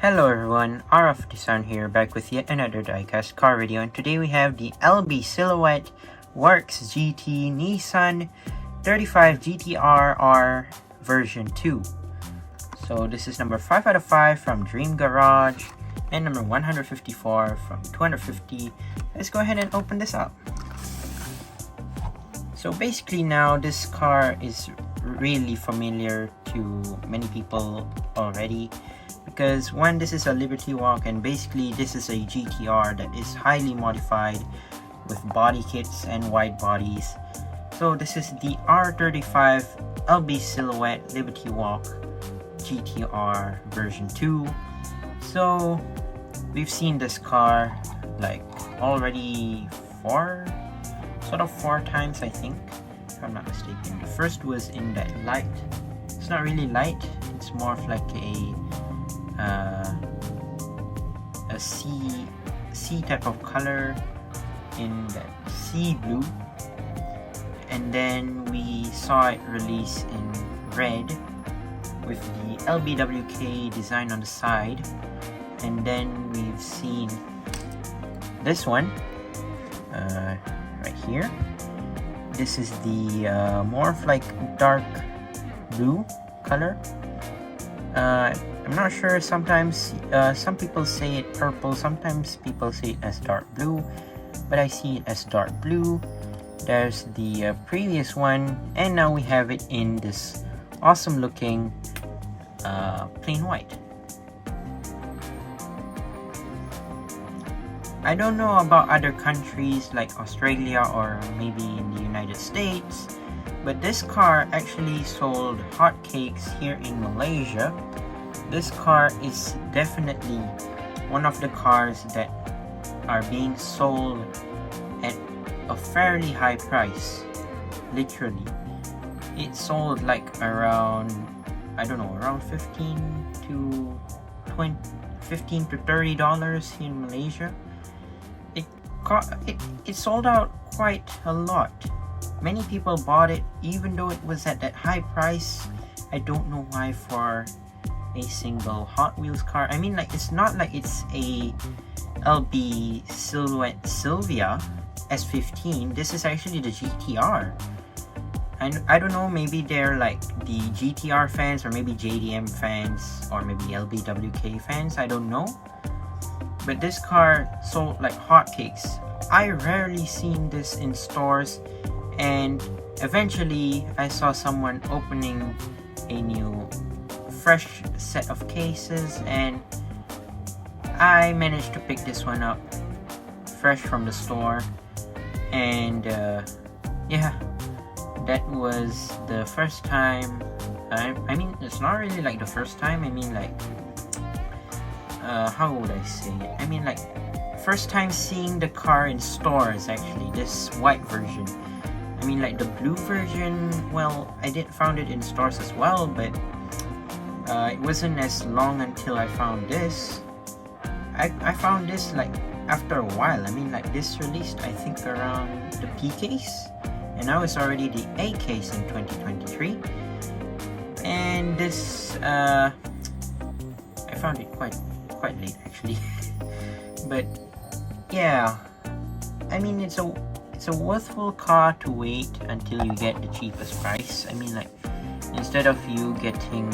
Hello everyone, RF Design here, back with yet another diecast car video, and today we have the LB Silhouette Works GT Nissan 35GT-RR version 2. So this is number 5 out of 5 from Dream Garage and number 154 from 250. Let's go ahead and open this up. So basically now this car is really familiar to many people already, because one, this is a Liberty Walk, and basically this is a GTR that is highly modified with body kits and wide bodies. So this is the R35 LB Silhouette Liberty Walk GTR version 2. So we've seen this car like already four times, I think, if I'm not mistaken. The first was in that light. It's not really light, it's more of like a sea type of color in that sea blue, and then we saw it release in red with the LBWK design on the side, and then we've seen this one right here. This is the more of like dark blue color. I'm not sure, sometimes some people say it purple, sometimes people say it as dark blue, but I see it as dark blue. There's the previous one, and now we have it in this awesome looking plain white. I don't know about other countries like Australia or maybe in the United States, but this car actually sold hotcakes here in Malaysia. This car is definitely one of the cars that are being sold at a fairly high price. Literally, it sold like around, I don't know, around $15 to $30 in Malaysia. It sold out quite a lot. Many people bought it even though it was at that high price. I don't know why for a single Hot Wheels car. I mean, like, it's not like it's a LB Silhouette Sylvia S15. This is actually the GTR. And I don't know, maybe they're like the GTR fans, or maybe JDM fans, or maybe LBWK fans, I don't know. But this car sold like hotcakes. I rarely seen this in stores, and eventually I saw someone opening a new fresh set of cases, and I managed to pick this one up fresh from the store. And yeah, that was the first time. I mean, it's not really like the first time. I mean, like, how would I say it? I mean, like, first time seeing the car in stores, actually, this white version. I mean, like, the blue version, well, I did found it in stores as well, but it wasn't as long until I found this. I found this like after a while. I mean, like, this released I think around the P case, and now it's already the A case in 2023. And this I found it quite late actually. But yeah, I mean, it's a worthwhile car to wait until you get the cheapest price. I mean, like, instead of you getting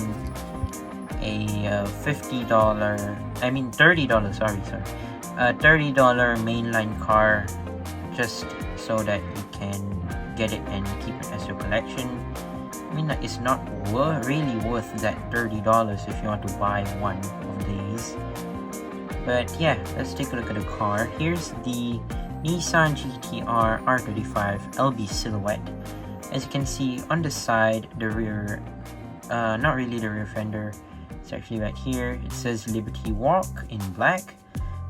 a $30 $30 mainline car just so that you can get it and keep it as your collection. I mean, like, it's not really worth that $30 if you want to buy one of these. But yeah, let's take a look at the car. Here's the Nissan GTR R35 LB Silhouette. As you can see on the side, the rear, not really the rear fender, it's actually right here. It says Liberty Walk in black.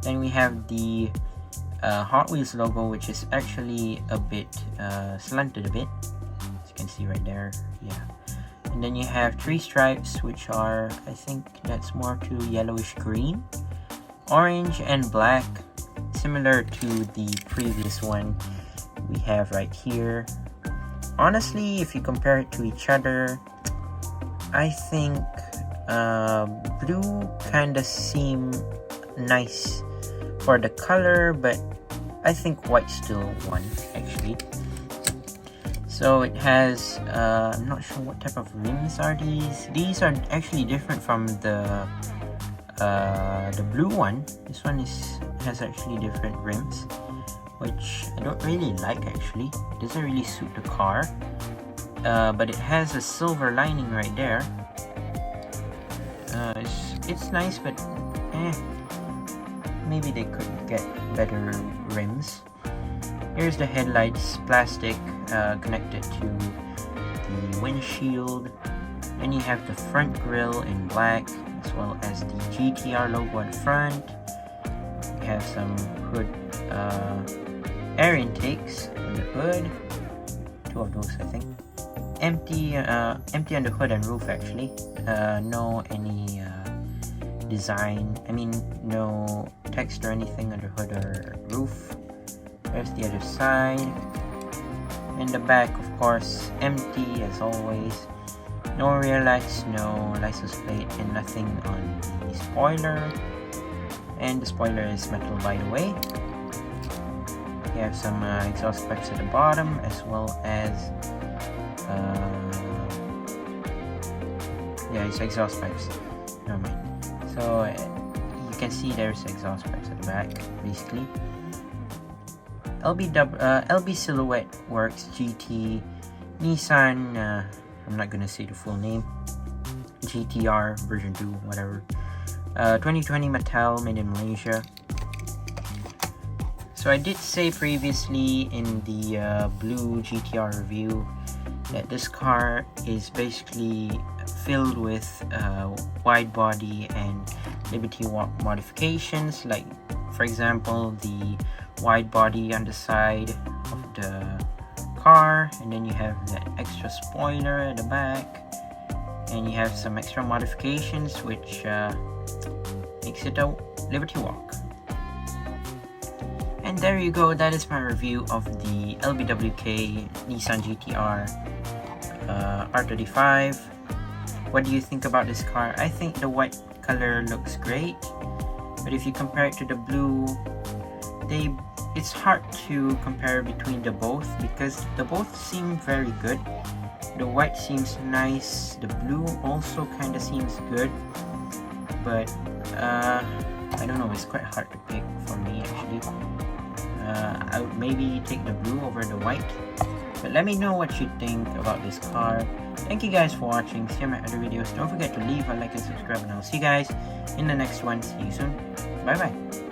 Then we have the Hot Wheels logo, which is actually a bit slanted a bit, as you can see right there. Yeah. And then you have three stripes, which are, I think that's more to yellowish green, orange, and black, similar to the previous one we have right here. Honestly, if you compare it to each other, I think blue kinda seem nice for the color, but I think white still won actually. So it has, I'm not sure what type of rims are these. These are actually different from the blue one. This one has actually different rims, which I don't really like actually. It doesn't really suit the car, but it has a silver lining right there. It's nice, but maybe they could get better rims. Here's the headlights, plastic, connected to the windshield. Then you have the front grille in black, as well as the GTR logo at the front. You have some hood air intakes on the hood. Two of those, I think. Empty on the hood and roof actually. No any design. I mean, no text or anything on the hood or roof. There's the other side. In the back, of course, empty as always. No rear lights, no license plate, and nothing on the spoiler. And the spoiler is metal, by the way. You have some exhaust pipes at the bottom, as well as it's exhaust pipes. Never mind. So you can see there's exhaust pipes at the back, basically. LB Silhouette Works GT Nissan, I'm not gonna say the full name, GTR version 2, whatever. 2020 Mattel, made in Malaysia. So I did say previously in the blue GTR review that this car is basically filled with wide body and Liberty Walk modifications, like for example the wide body on the side of the car, and then you have that extra spoiler at the back, and you have some extra modifications which makes it a Liberty Walk. And there you go, that is my review of the LBWK Nissan GTR R35. What do you think about this car? I think the white color looks great, but if you compare it to the blue, it's hard to compare between the both because the both seem very good. The white seems nice, the blue also kind of seems good, but I don't know, it's quite hard to pick for me actually. I would maybe take the blue over the white, but let me know what you think about this car. Thank you guys for watching. See you in my other videos. Don't forget to leave a like and subscribe, and I'll see you guys in the next one. See you soon. Bye bye.